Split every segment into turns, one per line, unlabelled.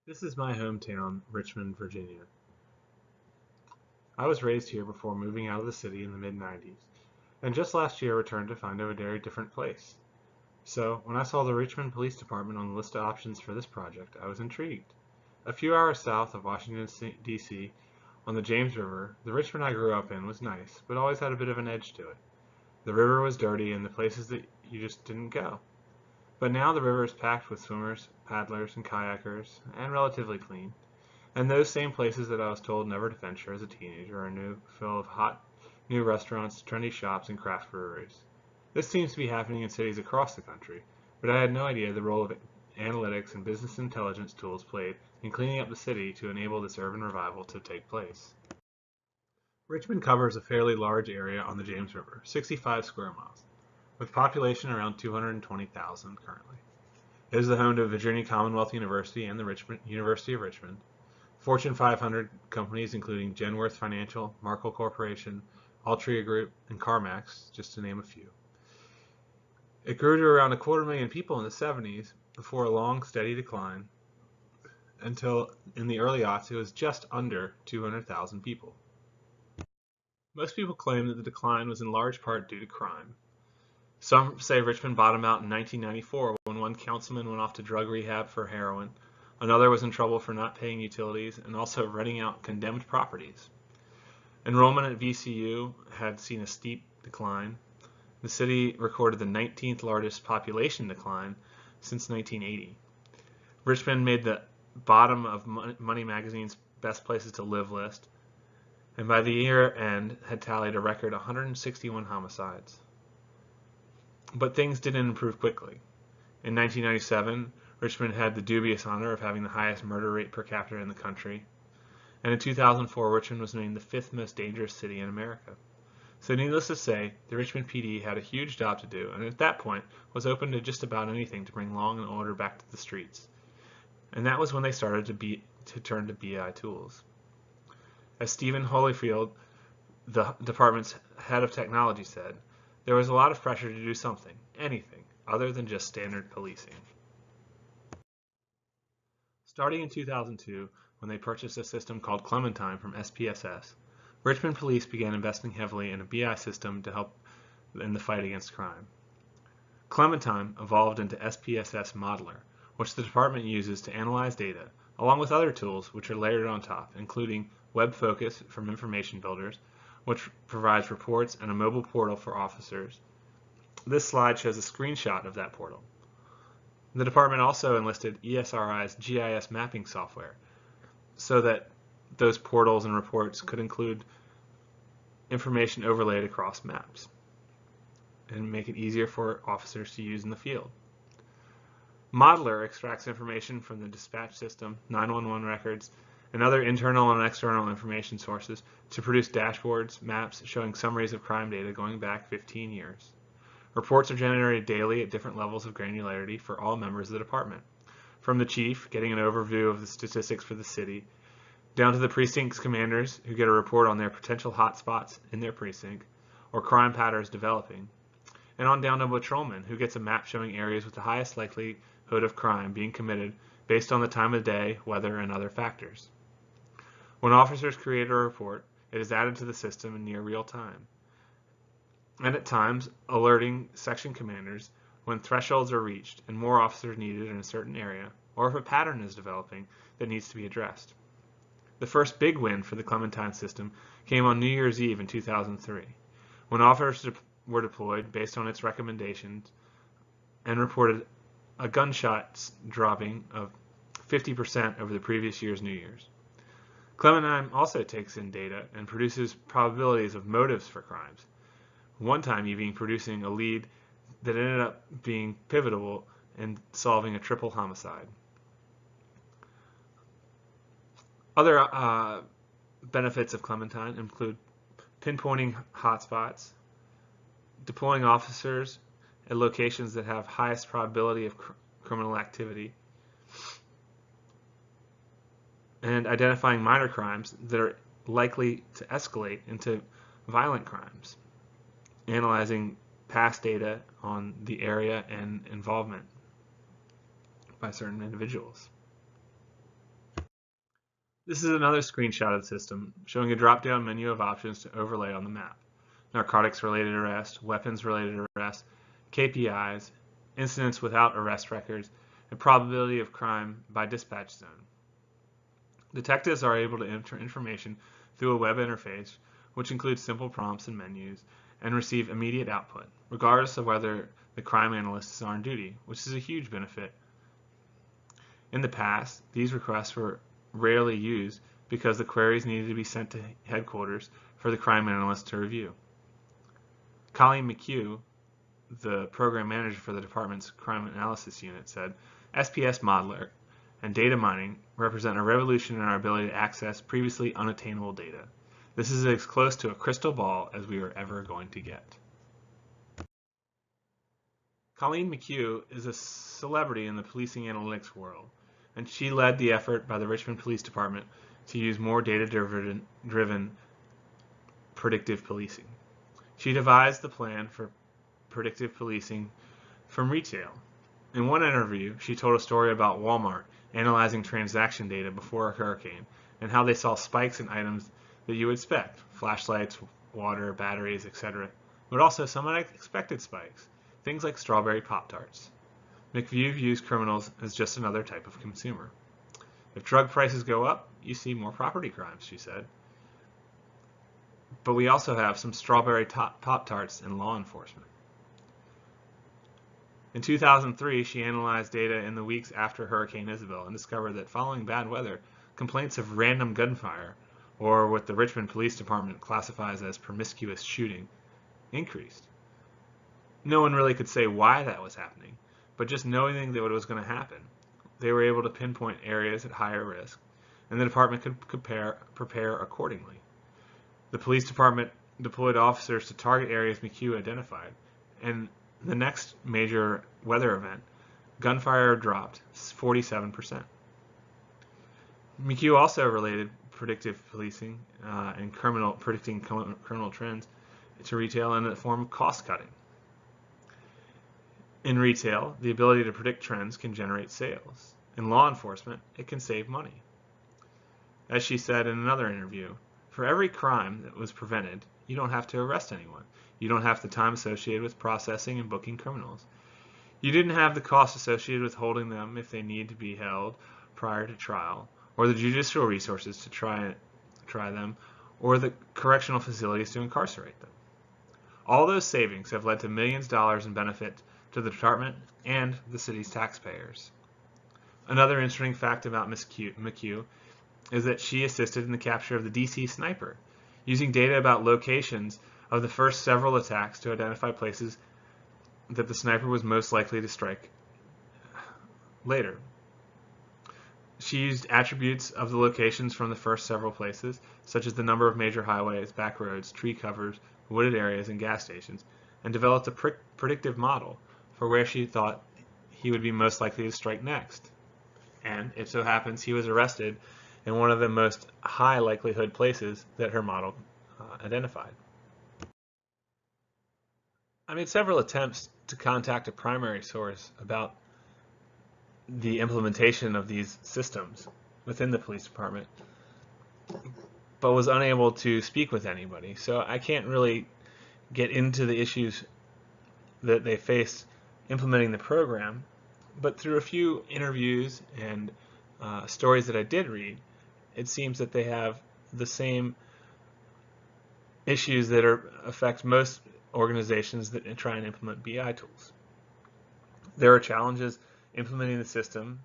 This is my hometown, Richmond, Virginia. I was raised here before moving out of the city in the mid-90s, and just last year returned to find it a very different place. So, when I saw the Richmond Police Department on the list of options for this project, I was intrigued. A few hours south of Washington, D.C., on the James River, the Richmond I grew up in was nice, but always had a bit of an edge to it. The river was dirty and the places that you just didn't go. But now the river is packed with swimmers, paddlers, and kayakers, and relatively clean. And those same places that I was told never to venture as a teenager are new, full of hot new restaurants, trendy shops, and craft breweries. This seems to be happening in cities across the country, but I had no idea the role of analytics and business intelligence tools played in cleaning up the city to enable this urban revival to take place. Richmond covers a fairly large area on the James River, 65 square miles, with population around 220,000 currently. It is the home to Virginia Commonwealth University and the University of Richmond, Fortune 500 companies including Genworth Financial, Markel Corporation, Altria Group, and CarMax, just to name a few. It grew to around 250,000 people in the 70s before a long, steady decline until in the early aughts it was just under 200,000 people. Most people claim that the decline was in large part due to crime. Some say Richmond bottomed out in 1994 when one councilman went off to drug rehab for heroin. Another was in trouble for not paying utilities and also renting out condemned properties. Enrollment at VCU had seen a steep decline. The city recorded the 19th largest population decline since 1980. Richmond made the bottom of Money Magazine's Best Places to Live list, and by the year end had tallied a record 161 homicides. But things didn't improve quickly. In 1997, Richmond had the dubious honor of having the highest murder rate per capita in the country, and in 2004 Richmond was named the 5th most dangerous city in America. So needless to say, the Richmond PD had a huge job to do, and at that point was open to just about anything to bring law and order back to the streets. And that was when they started to turn to BI tools. As Stephen Holyfield, the department's head of technology, said, there was a lot of pressure to do something, anything, other than just standard policing. Starting in 2002, when they purchased a system called Clementine from SPSS, Richmond police began investing heavily in a BI system to help in the fight against crime. Clementine evolved into SPSS Modeler, which the department uses to analyze data, along with other tools which are layered on top, including Web Focus from Information Builders, which provides reports and a mobile portal for officers. This slide shows a screenshot of that portal. The department also enlisted ESRI's GIS mapping software so that those portals and reports could include information overlaid across maps and make it easier for officers to use in the field. Modeler extracts information from the dispatch system, 911 records, and other internal and external information sources to produce dashboards, maps showing summaries of crime data going back 15 years. Reports are generated daily at different levels of granularity for all members of the department, from the chief getting an overview of the statistics for the city, down to the precinct's commanders who get a report on their potential hotspots in their precinct or crime patterns developing, and on down to patrolmen who gets a map showing areas with the highest likelihood of crime being committed based on the time of day, weather, and other factors. When officers create a report, it is added to the system in near real time, and at times alerting section commanders when thresholds are reached and more officers needed in a certain area, or if a pattern is developing that needs to be addressed. The first big win for the Clementine system came on New Year's Eve in 2003, when officers were deployed based on its recommendations and reported a gunshots dropping of 50% over the previous year's New Year's. Clementine also takes in data and produces probabilities of motives for crimes, one time even producing a lead that ended up being pivotal in solving a triple homicide. Other benefits of Clementine include pinpointing hotspots, deploying officers at locations that have highest probability of criminal activity, and identifying minor crimes that are likely to escalate into violent crimes, analyzing past data on the area and involvement by certain individuals. This is another screenshot of the system showing a drop-down menu of options to overlay on the map. Narcotics-related arrest, weapons-related arrest, KPIs, incidents without arrest records, and probability of crime by dispatch zone. Detectives are able to enter information through a web interface, which includes simple prompts and menus, and receive immediate output, regardless of whether the crime analyst is on duty, which is a huge benefit. In the past, these requests were rarely used because the queries needed to be sent to headquarters for the crime analyst to review. Colleen McHugh, the program manager for the department's crime analysis unit, said, SPS modeler and data mining represent a revolution in our ability to access previously unattainable data. This is as close to a crystal ball as we are ever going to get. Colleen McHugh is a celebrity in the policing analytics world, and she led the effort by the Richmond Police Department to use more data-driven predictive policing. She devised the plan for predictive policing from retail. In one interview, she told a story about Walmart analyzing transaction data before a hurricane and how they saw spikes in items that you would expect, flashlights, water, batteries, etc., but also some unexpected spikes, things like strawberry Pop-Tarts. McHugh views criminals as just another type of consumer. If drug prices go up, you see more property crimes, she said. But we also have some strawberry Pop-Tarts in law enforcement. In 2003, she analyzed data in the weeks after Hurricane Isabel and discovered that following bad weather, complaints of random gunfire, or what the Richmond Police Department classifies as promiscuous shooting, increased. No one really could say why that was happening, but just knowing that it was going to happen, they were able to pinpoint areas at higher risk, and the department could prepare accordingly. The police department deployed officers to target areas McHugh identified, and the next major weather event, gunfire dropped 47%. McHugh also related predictive policing and predicting criminal trends to retail in the form of cost cutting. In retail, the ability to predict trends can generate sales. In law enforcement, it can save money. As she said in another interview, for every crime that was prevented, you don't have to arrest anyone. You don't have the time associated with processing and booking criminals. You didn't have the cost associated with holding them if they need to be held prior to trial, or the judicial resources to try them, or the correctional facilities to incarcerate them. All those savings have led to millions of dollars in benefit to the department and the city's taxpayers. Another interesting fact about Ms. McHugh is that she assisted in the capture of the DC sniper, using data about locations of the first several attacks to identify places that the sniper was most likely to strike later. She used attributes of the locations from the first several places, such as the number of major highways, back roads, tree covers, wooded areas, and gas stations, and developed a predictive model for where she thought he would be most likely to strike next. And it so happens he was arrested in one of the most high likelihood places that her model identified. I made several attempts to contact a primary source about the implementation of these systems within the police department, but was unable to speak with anybody. So I can't really get into the issues that they faced implementing the program, but through a few interviews and stories that I did read, it seems that they have the same issues that affect most organizations that try and implement BI tools. There are challenges implementing the system,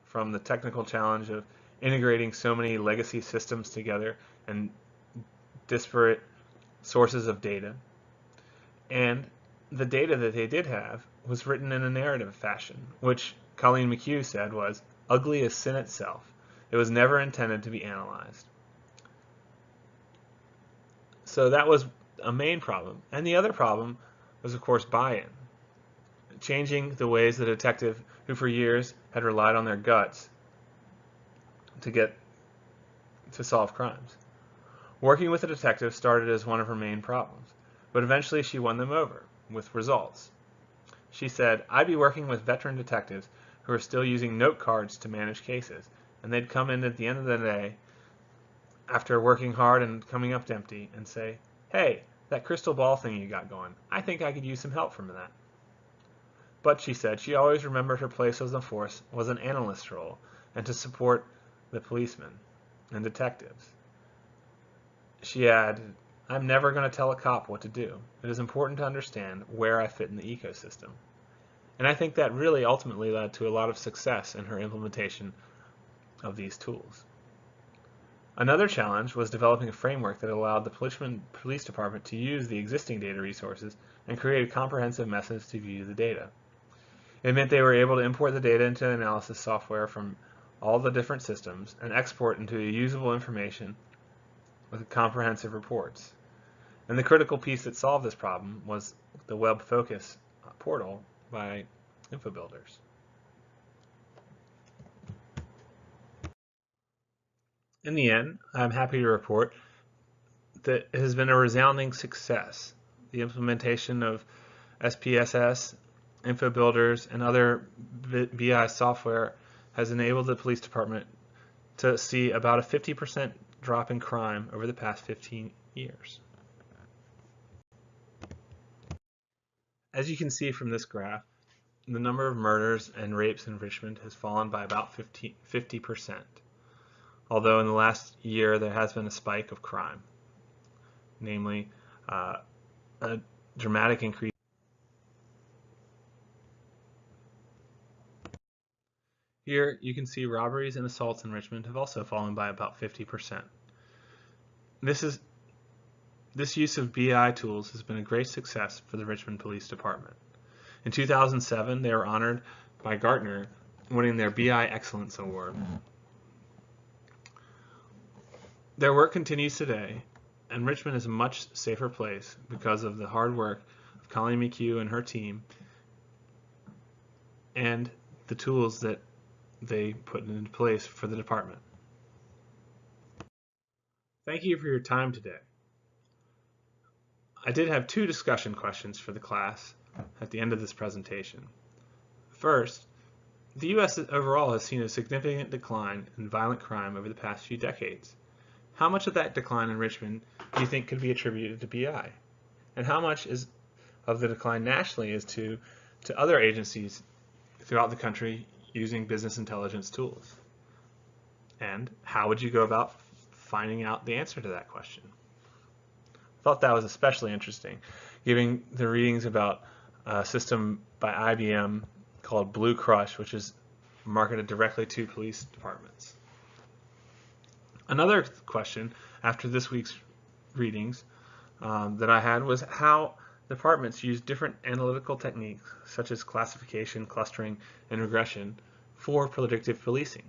from the technical challenge of integrating so many legacy systems together and disparate sources of data. And the data that they did have was written in a narrative fashion, which Colleen McHugh said was ugly as sin itself. It was never intended to be analyzed. So that was a main problem. And the other problem was, of course, buy-in. Changing the ways the detective, who for years had relied on their guts to solve crimes. Working with a detective started as one of her main problems, but eventually she won them over with results. She said, "I'd be working with veteran detectives who are still using note cards to manage cases, and they'd come in at the end of the day after working hard and coming up empty and say, "Hey, that crystal ball thing you got going, I think I could use some help from that." But she said she always remembered her place on the force was an analyst role and to support the policemen and detectives. She added, "I'm never going to tell a cop what to do. It is important to understand where I fit in the ecosystem." And I think that really ultimately led to a lot of success in her implementation of these tools. Another challenge was developing a framework that allowed the Richmond Police Department to use the existing data resources and create a comprehensive method to view the data. It meant they were able to import the data into analysis software from all the different systems and export into usable information with comprehensive reports. And the critical piece that solved this problem was the Web Focus portal by InfoBuilders. In the end, I'm happy to report that it has been a resounding success. The implementation of SPSS, InfoBuilders, and other BI software has enabled the police department to see about a 50% drop in crime over the past 15 years. As you can see from this graph, the number of murders and rapes in Richmond has fallen by about 50%, although in the last year there has been a spike of crime, namely a dramatic increase. Here you can see robberies and assaults in Richmond have also fallen by about 50%. This use of BI tools has been a great success for the Richmond Police Department. In 2007, they were honored by Gartner, winning their BI Excellence Award. Their work continues today, and Richmond is a much safer place because of the hard work of Colleen McHugh and her team and the tools that they put into place for the department. Thank you for your time today. I did have 2 discussion questions for the class at the end of this presentation. First, the U.S. overall has seen a significant decline in violent crime over the past few decades. How much of that decline in Richmond do you think could be attributed to BI? And how much of the decline nationally is to other agencies throughout the country using business intelligence tools? And how would you go about finding out the answer to that question? I thought that was especially interesting, giving the readings about a system by IBM called Blue Crush, which is marketed directly to police departments. Another question after this week's readings that I had was how departments use different analytical techniques such as classification, clustering, and regression for predictive policing.